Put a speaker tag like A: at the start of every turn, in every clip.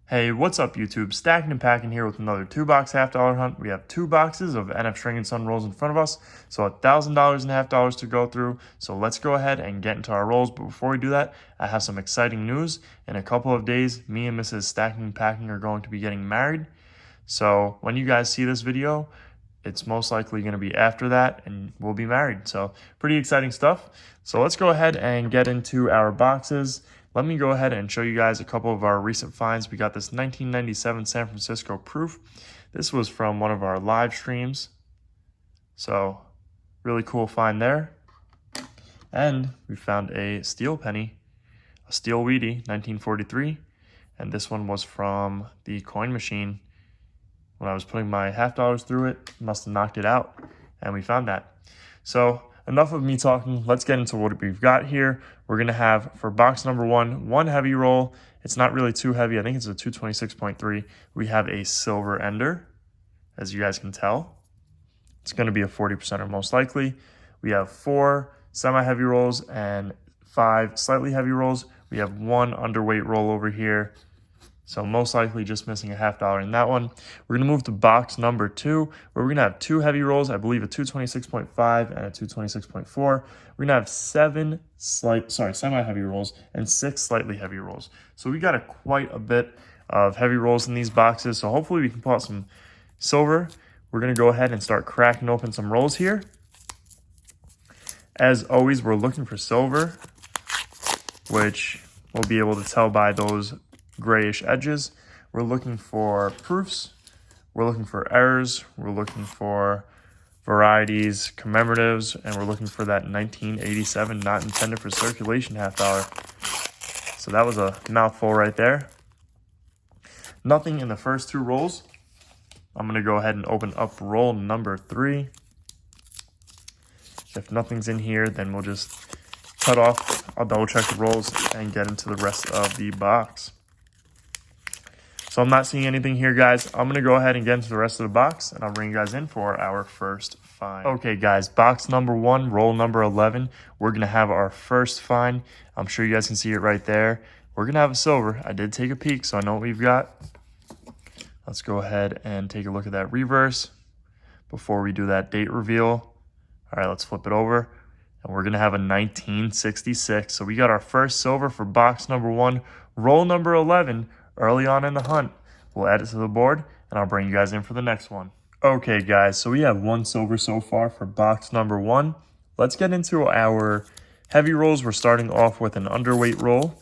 A: Hey, what's up YouTube? Stacking and packing here with another $2 half dollar hunt. We have 2 boxes of NF String and Sun rolls in front of us, so $1,000 and half dollars to go through. So let's go ahead and get into our rolls. But before we do that, I have some exciting news. In a couple of days, me and Mrs. Stacking and Packing are going to be getting married. So when you guys see this video, it's most likely going to be after that and we'll be married. So pretty exciting stuff. So let's go ahead and get into our boxes. Let me go ahead and show you guys a couple of our recent finds. We got this 1997 San Francisco Proof. This was from one of our live streams. So really cool find there. And we found a steel penny, a steel Wheatie, 1943. And this one was from the coin machine. When I was putting my half dollars through it, must have knocked it out, and we found that. So enough of me talking. Let's get into what we've got here. We're going to have, for box number one heavy roll. It's not really too heavy. I think it's a 226.3. We have a silver ender, as you guys can tell. It's going to be a 40%er most likely. We have 4 semi-heavy rolls and 5 slightly heavy rolls. We have 1 underweight roll over here. So most likely just missing a half dollar in that one. We're going to move to box number 2, where we're going to have 2 heavy rolls. I believe a 226.5 and a 226.4. We're going to have 7 semi-heavy rolls and 6 slightly heavy rolls. So we got quite a bit of heavy rolls in these boxes. So hopefully we can pull out some silver. We're going to go ahead and start cracking open some rolls here. As always, we're looking for silver, which we'll be able to tell by those grayish edges. We're looking for proofs, we're looking for errors, we're looking for varieties, commemoratives, and we're looking for that 1987 not intended for circulation half dollar. So that was a mouthful right there. Nothing in the first 2 rolls. I'm going to go ahead and open up roll number 3. If nothing's in here, then we'll just cut off. I'll double check the rolls and get into the rest of the box. So I'm not seeing anything here, guys. I'm going to go ahead and get into the rest of the box, and I'll bring you guys in for our first find. Okay, guys, box number 1, roll number 11. We're going to have our first find. I'm sure you guys can see it right there. We're going to have a silver. I did take a peek, so I know what we've got. Let's go ahead and take a look at that reverse before we do that date reveal. All right, let's flip it over. And we're going to have a 1966. So we got our first silver for box number 1, roll number 11. Early on in the hunt. We'll add it to the board, and I'll bring you guys in for the next one. Okay, guys, so we have 1 silver so far for box number 1. Let's get into our heavy rolls. We're starting off with an underweight roll.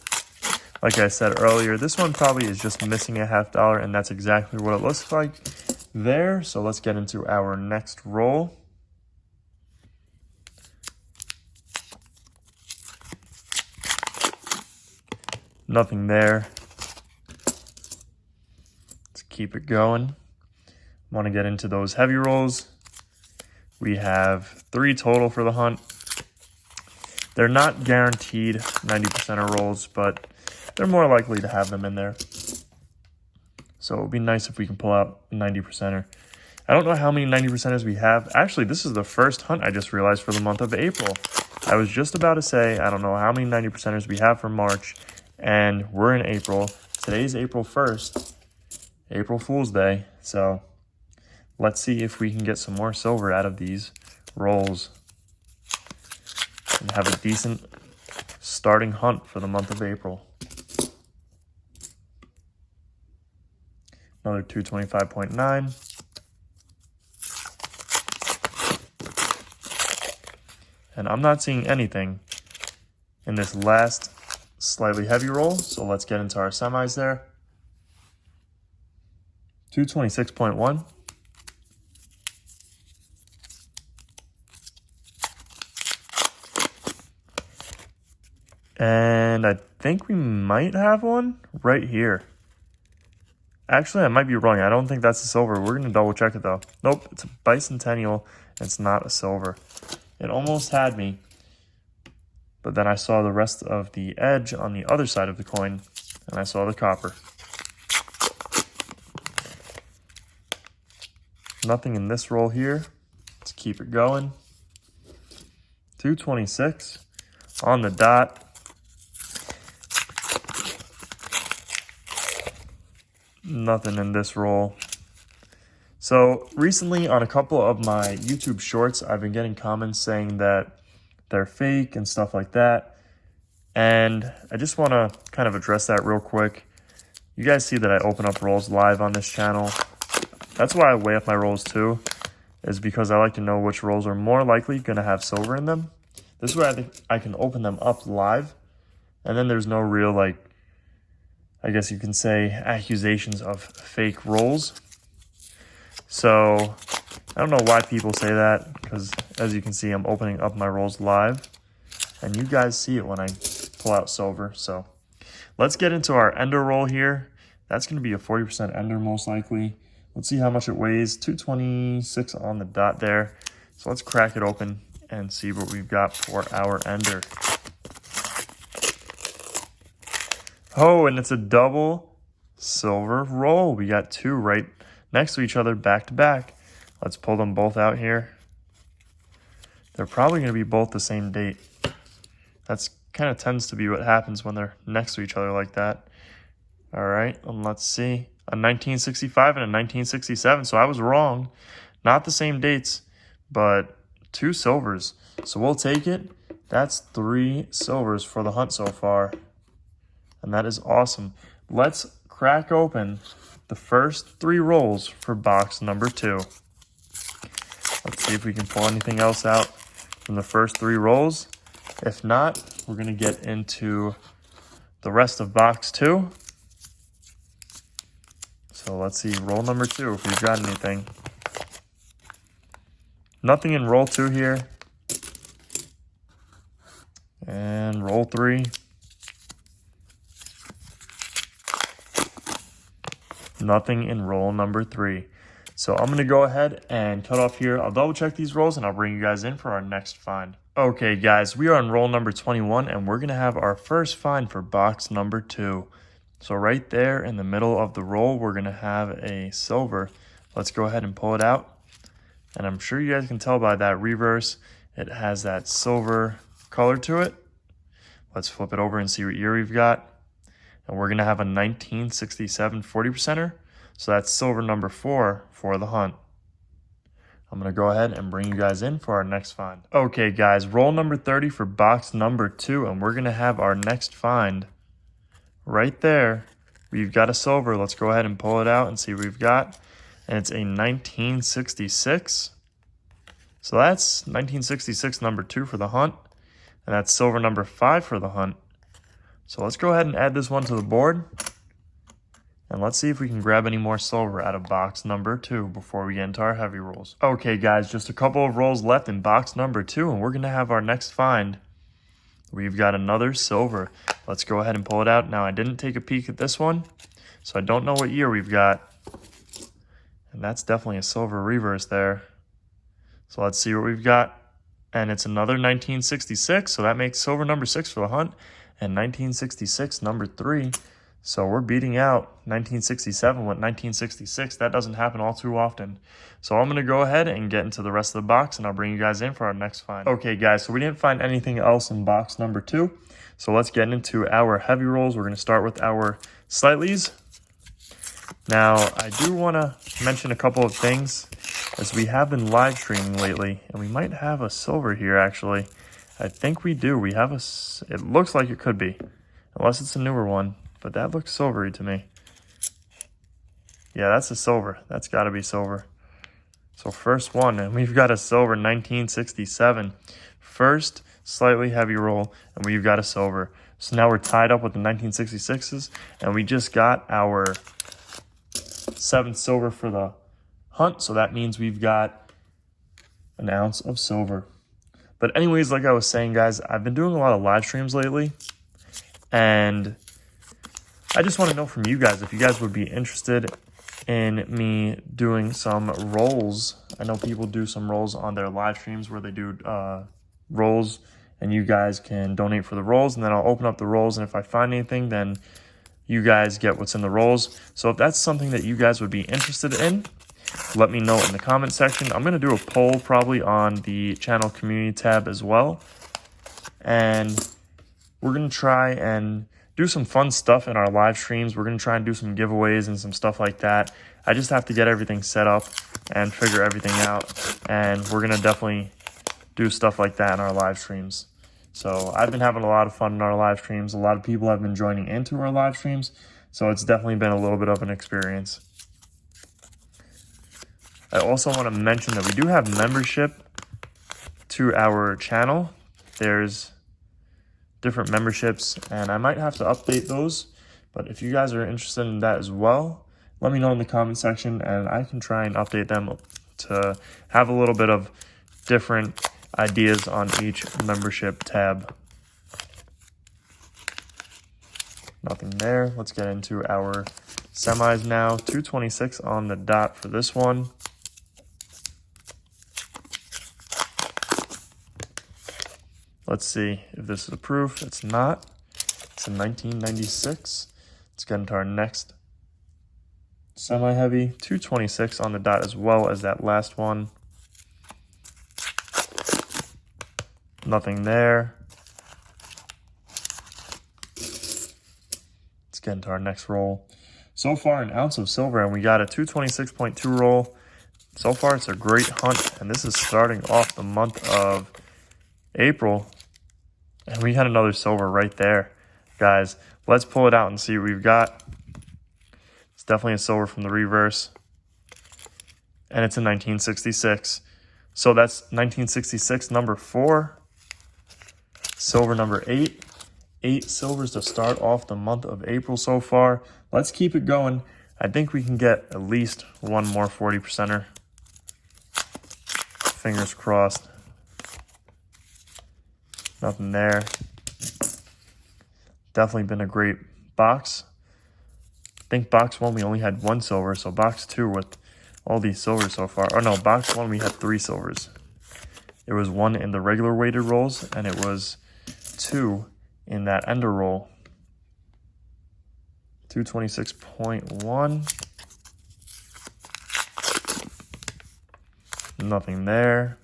A: Like I said earlier, this one probably is just missing a half dollar, and that's exactly what it looks like there. So let's get into our next roll. Nothing there. Keep it going. Want to get into those heavy rolls. We have 3 total for the hunt. They're not guaranteed 90%er rolls, but they're more likely to have them in there. So it would be nice if we can pull out a 90%er. I don't know how many 90%ers we have. Actually, this is the first hunt I just realized for the month of April. I was just about to say I don't know how many 90%ers we have for March, and we're in April. Today's April 1st. April Fool's Day, so let's see if we can get some more silver out of these rolls and have a decent starting hunt for the month of April. Another 225.9. And I'm not seeing anything in this last slightly heavy roll, so let's get into our semis there. 226.1. And I think we might have one right here. Actually, I might be wrong. I don't think that's a silver. We're going to double check it though. Nope, it's a bicentennial. It's not a silver. It almost had me. But then I saw the rest of the edge on the other side of the coin, and I saw the copper. Nothing in this roll here. Let's keep it going. 226 on the dot. Nothing in this roll. So recently on a couple of my YouTube shorts, I've been getting comments saying that they're fake and stuff like that. And I just want to kind of address that real quick. You guys see that I open up rolls live on this channel. That's why I weigh up my rolls too, is because I like to know which rolls are more likely going to have silver in them. This way I can open them up live, and then there's no real, like, I guess you can say, accusations of fake rolls. So I don't know why people say that, because as you can see, I'm opening up my rolls live, and you guys see it when I pull out silver. So let's get into our ender roll here. That's going to be a 40% ender most likely. Let's see how much it weighs. 226 on the dot there. So let's crack it open and see what we've got for our ender. Oh, and it's a double silver roll. We got two right next to each other, back to back. Let's pull them both out here. They're probably going to be both the same date. That's kind of tends to be what happens when they're next to each other like that. All right, and let's see. A 1965 and a 1967. So I was wrong. Not the same dates, but two silvers. So we'll take it. That's 3 silvers for the hunt so far. And that is awesome. Let's crack open the first 3 rolls for box number 2. Let's see if we can pull anything else out from the first 3 rolls. If not, we're going to get into the rest of box 2. So let's see, roll number 2, if we've got anything. Nothing in roll 2 here. And roll 3. Nothing in roll number 3. So I'm going to go ahead and cut off here. I'll double check these rolls and I'll bring you guys in for our next find. Okay guys, we are on roll number 21 and we're going to have our first find for box number 2. So right there in the middle of the roll, we're going to have a silver. Let's go ahead and pull it out. And I'm sure you guys can tell by that reverse, it has that silver color to it. Let's flip it over and see what year we've got. And we're going to have a 1967 40%er. So that's silver number 4 for the hunt. I'm going to go ahead and bring you guys in for our next find. Okay guys, roll number 30 for box number 2. And we're going to have our next find right there. We've got a silver. Let's go ahead and pull it out and see what we've got. And it's a 1966. So that's 1966 number 2 for the hunt. And that's silver number 5 for the hunt. So let's go ahead and add this one to the board. And let's see if we can grab any more silver out of box number 2 before we get into our heavy rolls. Okay guys, just a couple of rolls left in box number 2 and we're going to have our next find. We've got another silver. Let's go ahead and pull it out. Now I didn't take a peek at this one, so I don't know what year we've got. And that's definitely a silver reverse there. So let's see what we've got. And it's another 1966, so that makes silver number 6 for the hunt. And 1966 number 3. So we're beating out 1967 with 1966. That doesn't happen all too often. So I'm going to go ahead and get into the rest of the box and I'll bring you guys in for our next find. Okay guys, so we didn't find anything else in box number 2. So let's get into our heavy rolls. We're going to start with our slightlies. Now, I do want to mention a couple of things as we have been live streaming lately and we might have a silver here actually. I think we do. We have it looks like it could be, unless it's a newer one. But that looks silvery to me. Yeah, that's a silver. That's got to be silver. So first one, and we've got a silver 1967. First slightly heavy roll, and we've got a silver. So now we're tied up with the 1966s, and we just got our 7th silver for the hunt. So that means we've got an ounce of silver. But anyways, like I was saying, guys, I've been doing a lot of live streams lately, and I just want to know from you guys if you guys would be interested in me doing some rolls. I know people do some rolls on their live streams where they do rolls and you guys can donate for the rolls, and then I'll open up the rolls, and if I find anything, then you guys get what's in the rolls. So if that's something that you guys would be interested in, let me know in the comment section. I'm going to do a poll probably on the channel community tab as well. And we're going to try and do do some fun stuff in our live streams. We're going to try and do some giveaways and some stuff like that. I just have to get everything set up and figure everything out. And we're going to definitely do stuff like that in our live streams. So I've been having a lot of fun in our live streams. A lot of people have been joining into our live streams. So it's definitely been a little bit of an experience. I also want to mention that we do have membership to our channel. There's different memberships, and I might have to update those. But if you guys are interested in that as well, let me know in the comment section, and I can try and update them to have a little bit of different ideas on each membership tab. Nothing there. Let's get into our semis now. 226 on the dot for this one. Let's see if this is a proof. It's not. It's a 1996. Let's get into our next semi-heavy. 226 on the dot as well as that last one. Nothing there. Let's get into our next roll. So far, an ounce of silver, and we got a 226.2 roll. So far, it's a great hunt, and this is starting off the month of April. And we had another silver right there. Guys, let's pull it out and see what we've got. It's definitely a silver from the reverse. And it's a 1966. So that's 1966 number 4. Silver number 8. 8 silvers to start off the month of April so far. Let's keep it going. I think we can get at least one more 40%er. Fingers crossed. Nothing there. Definitely been a great box. I think box 1 we only had 1 silver, so box 2 with all these silvers so far. Oh no, box 1 we had 3 silvers. It was 1 in the regular weighted rolls, and it was 2 in that ender roll. 226.1. Nothing there.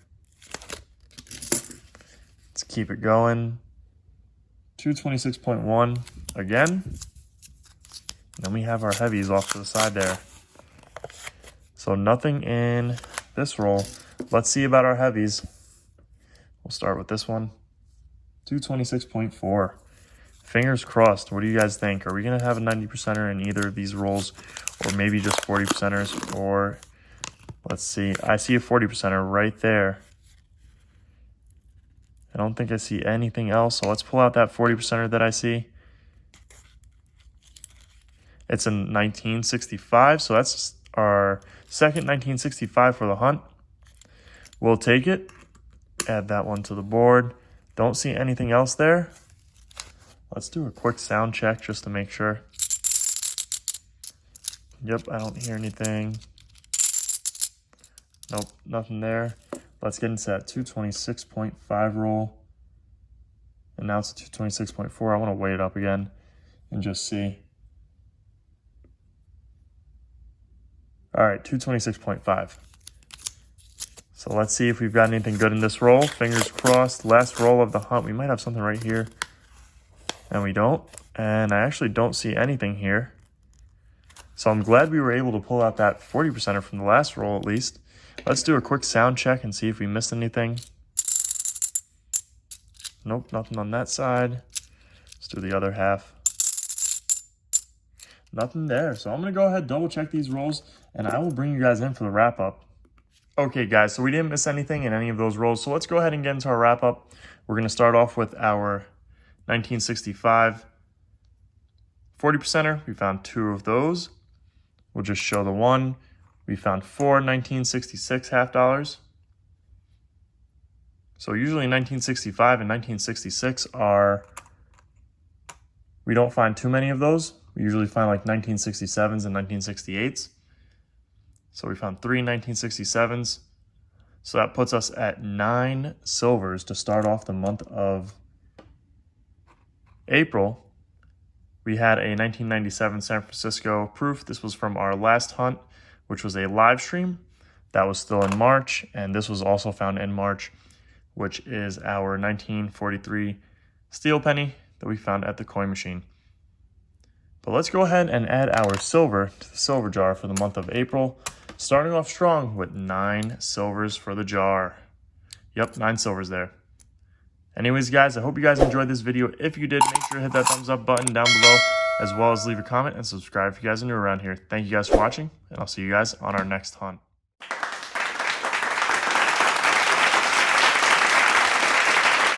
A: Let's keep it going. 226.1 again. And then we have our heavies off to the side there. So nothing in this roll. Let's see about our heavies. We'll start with this one. 226.4. Fingers crossed. What do you guys think? Are we going to have a 90%er in either of these rolls? Or maybe just 40%ers? Or, let's see. I see a 40%er right there. I don't think I see anything else. So let's pull out that 40%er that I see. It's a 1965. So that's our second 1965 for the hunt. We'll take it. Add that one to the board. Don't see anything else there. Let's do a quick sound check just to make sure. Yep, I don't hear anything. Nope, nothing there. Let's get into that 226.5 roll. And now it's a 226.4. I want to weigh it up again and just see. All right, 226.5. So let's see if we've got anything good in this roll. Fingers crossed. Last roll of the hunt. We might have something right here. And we don't. And I actually don't see anything here. So I'm glad we were able to pull out that 40%er from the last roll at least. Let's do a quick sound check and see if we missed anything. Nope, nothing on that side. Let's do the other half. Nothing there. So I'm going to go ahead, double check these rolls, and I will bring you guys in for the wrap up. Okay guys, so we didn't miss anything in any of those rolls. So let's go ahead and get into our wrap up. We're going to start off with our 1965 40%er. We found 2 of those. We'll just show the one. We found 4 1966 half dollars. So usually 1965 and 1966 are, we don't find too many of those. We usually find like 1967s and 1968s. So we found 3 1967s. So that puts us at 9 silvers to start off the month of April. We had a 1997 San Francisco proof. This was from our last hunt, which was a live stream. That was still in March, and this was also found in March, which is our 1943 steel penny that we found at the coin machine. But let's go ahead and add our silver to the silver jar for the month of April, starting off strong with 9 silvers for the jar. Yep, 9 silvers there. Anyways, guys, I hope you guys enjoyed this video. If you did, make sure to hit that thumbs up button down below, as well as leave a comment and subscribe if you guys are new around here. Thank you guys for watching, and I'll see you guys on our next hunt.